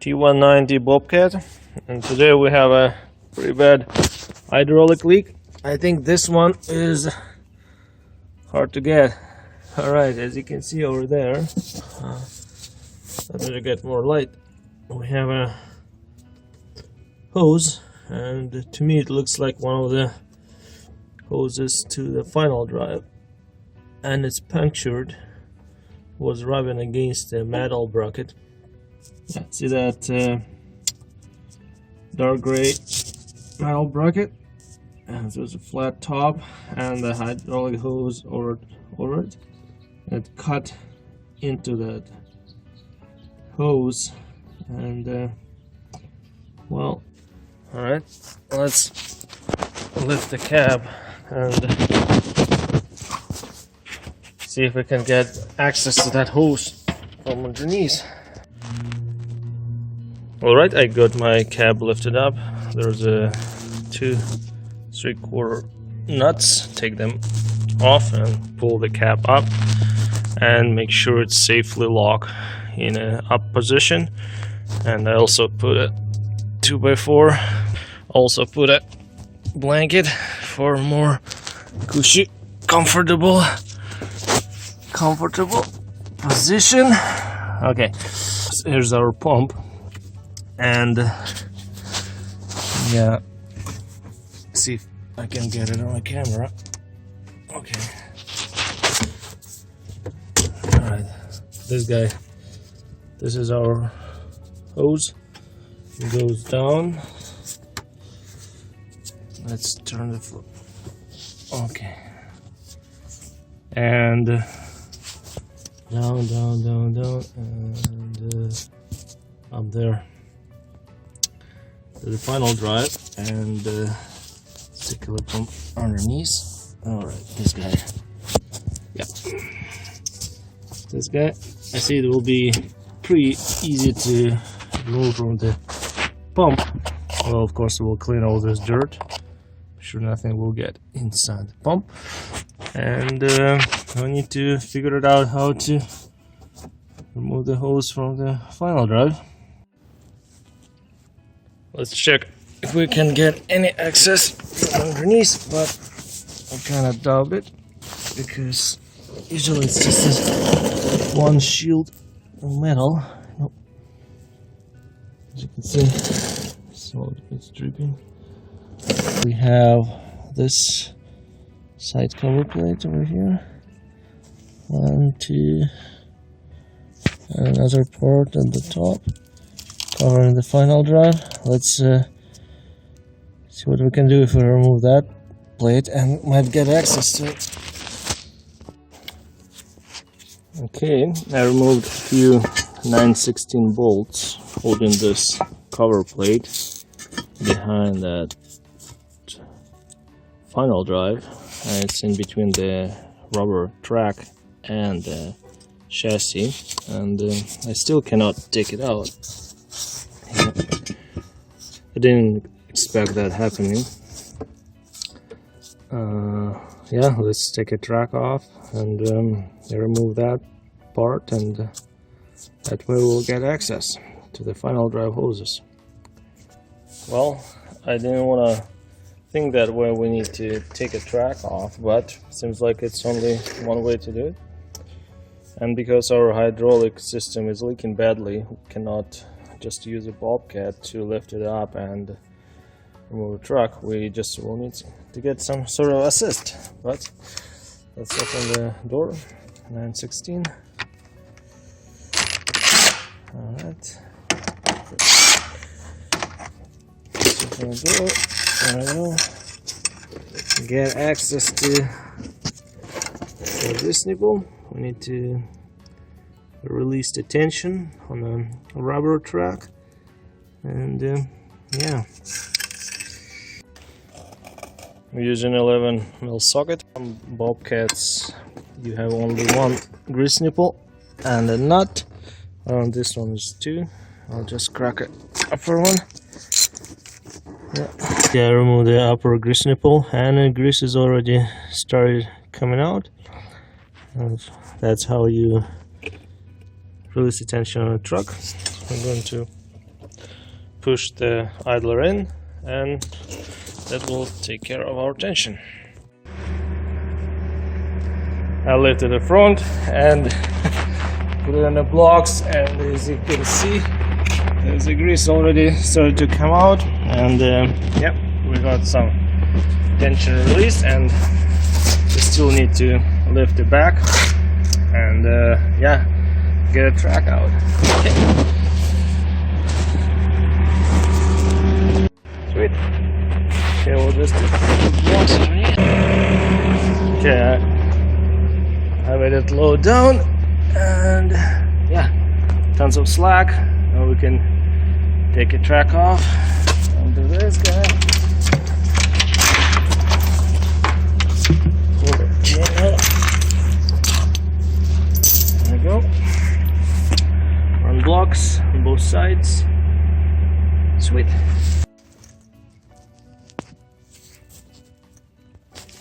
T190 Bobcat, and today we have a pretty bad hydraulic leak. I think this one is hard to get. Alright, as you can see over there, I better get more light. We have a hose, and to me it looks like one of the hoses to the final drive, and it's punctured. Was rubbing against the metal bracket. See that dark gray metal bracket, and there's a flat top and the hydraulic hose over it. It cut into that hose, and well, all right, let's lift the cab and see if we can get access to that hose from underneath. Alright, I got my cab lifted up. There's 2 3/4 nuts. Take them off and pull the cab up and make sure it's safely locked in an up position. And I also put a 2x4. Also put a blanket for more cushy, comfortable position. Okay, so here's our pump, and yeah, see if I can get it on the camera. Okay, all right, this is our hose. It goes down. Let's turn the floor. Okay, and down, and up there to the final drive, and stick the pump underneath. Alright, this guy. Yep. This guy, I see it will be pretty easy to remove from the pump. Well, of course, we'll clean all this dirt. Sure nothing will get inside the pump. And I need to figure it out how to remove the hose from the final drive. Let's check if we can get any access from underneath, but I kind of doubt it, because usually it's just this one shield of metal. Nope. As you can see, so it's dripping. We have this side cover plate over here. 1, 2, and another port at the top covering the final drive. Let's see what we can do if we remove that plate and might get access to it. Okay, I removed a few 9/16 bolts holding this cover plate behind that final drive. It's in between the rubber track and the chassis, and I still cannot take it out. I didn't expect that happening. Yeah, let's take a track off and remove that part, and that way we'll get access to the final drive hoses. Well, I didn't want to think that way we need to take a track off, but seems like it's only one way to do it. And because our hydraulic system is leaking badly, we cannot just use a Bobcat to lift it up and remove the truck. We just will need to get some sort of assist. But let's open the door. 9/16. Alright. Open the door. There we go. Get access to this nipple. We need to release the tension on a rubber track, and yeah, we're using 11mm socket. On Bobcats, you have only one grease nipple and a nut. On this one is 2. I'll just crack it upper one. Yeah, remove the upper grease nipple, and the grease is already started coming out. And that's how you release the tension on a truck. I'm going to push the idler in, and that will take care of our tension. I lifted the front and put it on the blocks, and as you can see, there's the grease already started to come out, and yep, we got some tension release, and we still need to lift it back and yeah, get a track out. Okay. Sweet. Okay, we'll just do the blocks underneath. Okay, I made it low down, and yeah, tons of slack. Now we can take a track off onto this guy. Pull the chain out. There we go. Run blocks on both sides. Sweet.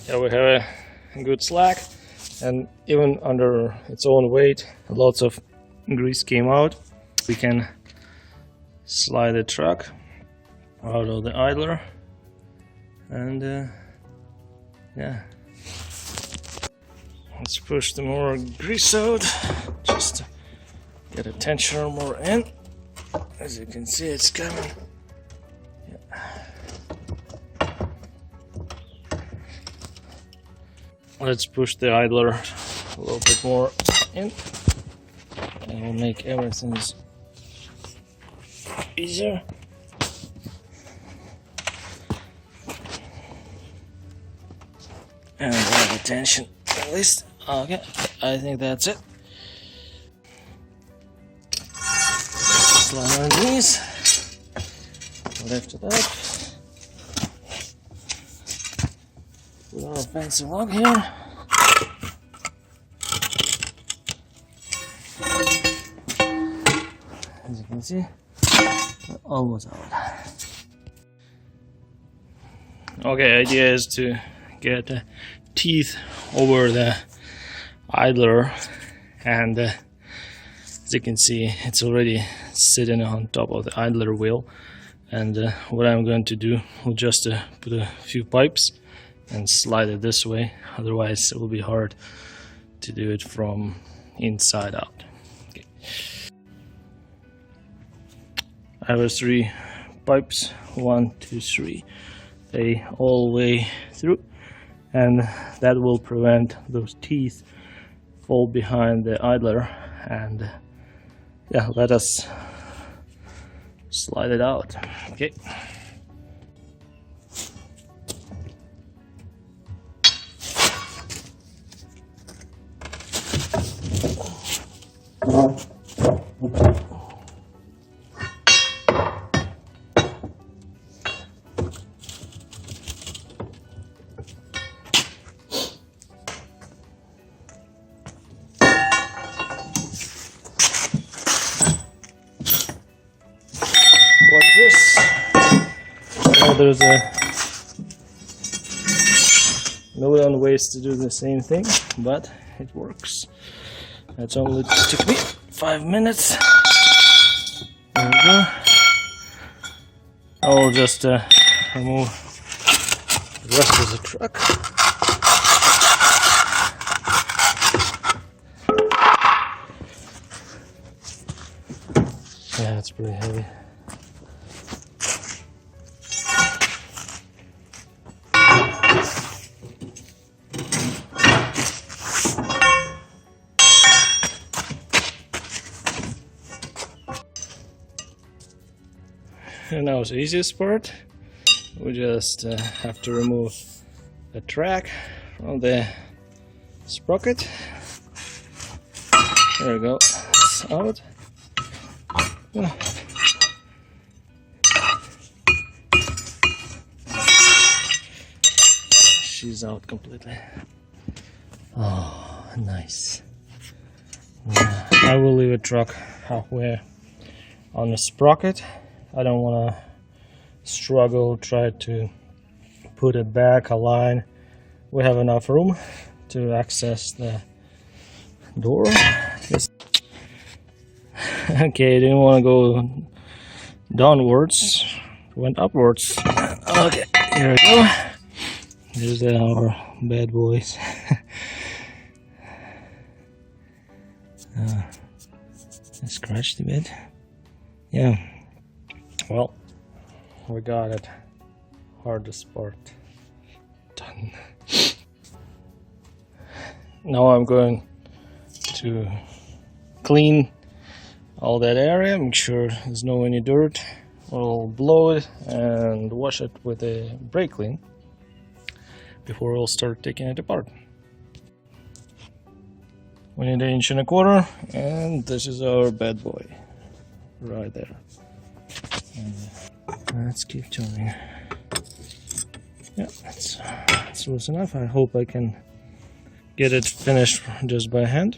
Yeah, we have a good slack. And even under its own weight, lots of grease came out. We can slide the truck out of the idler, and yeah, let's push the more grease out just to get a tensioner more in. As you can see, it's coming. Let's push the idler a little bit more in, and we'll make everything easier. And the tension released. Okay, I think that's it. Slide underneath, lift it up. With our fancy log here. As you can see, we're almost out. Okay, idea is to get the teeth over the idler, and as you can see, it's already sitting on top of the idler wheel. And what I'm going to do, we'll just put a few pipes and slide it this way, otherwise it will be hard to do it from inside out. Okay. I have 3 pipes, 1, 2, 3, they all way through, and that will prevent those teeth fall behind the idler. And yeah, let us slide it out. Okay. Watch this. There's a million ways to do the same thing, but it works. It only took me 5 minutes. There we go. I will just remove the rest of the truck. Yeah, it's pretty heavy. And now the easiest part, we just have to remove the track from the sprocket. There we go, it's out. She's out completely. Oh, nice. I will leave a truck halfway on the sprocket. I don't want to struggle, try to put it back, align. We have enough room to access the door. Okay, didn't want to go downwards, went upwards. Okay, here we go. There's our bad boys. I scratched a bit. Yeah, well, we got it. Hardest part done. Now I'm going to clean all that area, make sure there's no any dirt. We'll blow it and wash it with a brake clean before we'll start taking it apart. We need 1.25 inches, and this is our bad boy right there. And let's keep turning. Yeah, that's loose enough. I hope I can get it finished just by hand.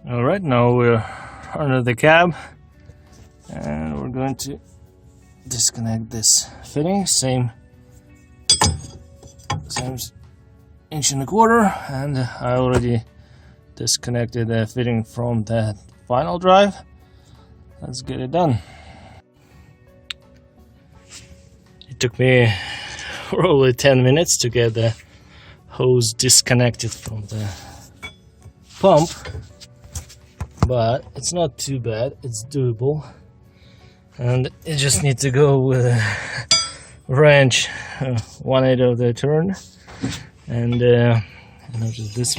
Alright, now we're under the cab and we're going to disconnect this fitting, same 1.25 inches, and I already disconnected the fitting from that final drive. Let's get it done. It took me probably 10 minutes to get the hose disconnected from the pump, but it's not too bad, it's doable, and you just need to go with a wrench 1/8 of the turn. And I noticed this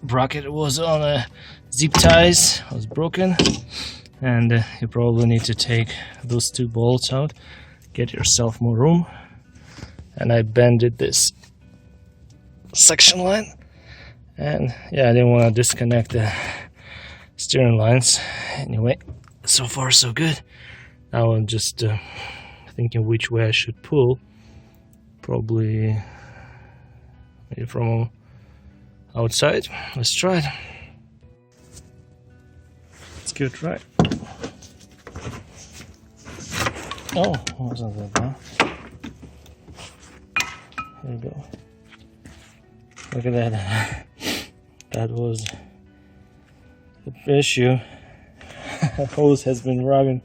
bracket was on a zip ties, was broken, and you probably need to take those 2 bolts out, get yourself more room. And I bended this section line, and yeah, I didn't want to disconnect the steering lines. Anyway, so far so good. Now I'm just thinking which way I should pull. Probably maybe from outside. Let's try it. Let's give it a try. Oh, wasn't that bad. There we go. Look at that. That was the issue. The hose has been rubbing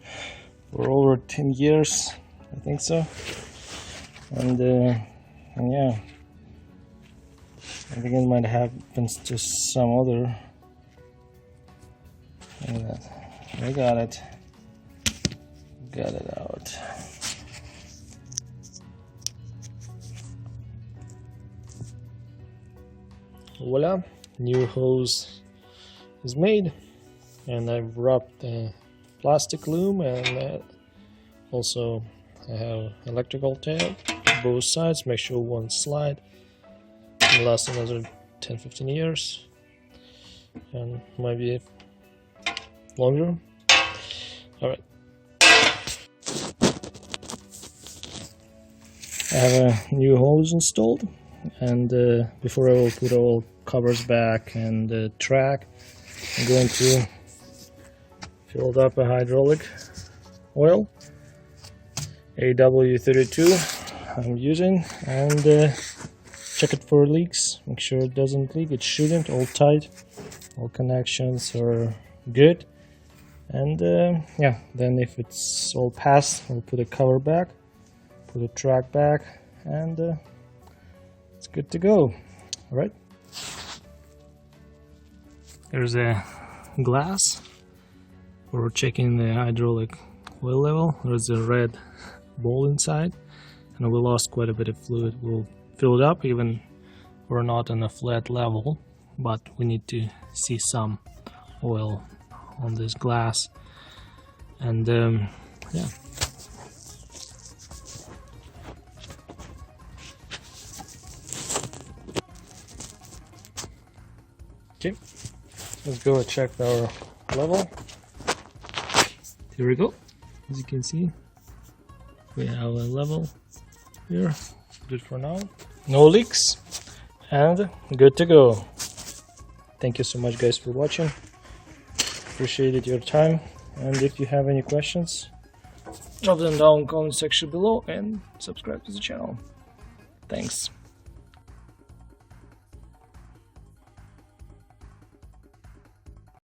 for over 10 years, I think so. And yeah, I think it might happen to some other. Look at that. We got it. Got it out. Voila, new hose is made, and I've wrapped the plastic loom, and also I have electrical tape both sides. Make sure one slide and last another 10-15 years, and maybe longer. All right, I have a new hose installed, and before I will put all covers back and the track, I'm going to fill up a hydraulic oil, AW32 I'm using, and check it for leaks. Make sure it doesn't leak. It shouldn't. All tight, all connections are good, and yeah, then if it's all passed, we'll put a cover back, put a track back, and it's good to go. All right, there's a glass for checking the hydraulic oil level. There's a red ball inside, and we lost quite a bit of fluid. We'll fill it up even we're not on a flat level, but we need to see some oil on this glass. And yeah, okay, let's go and check our level. Here we go. As you can see, we have a level here. Good for now. No leaks, and good to go. Thank you so much, guys, for watching. Appreciated your time, and if you have any questions, drop them down in the comment section below and subscribe to the channel. Thanks.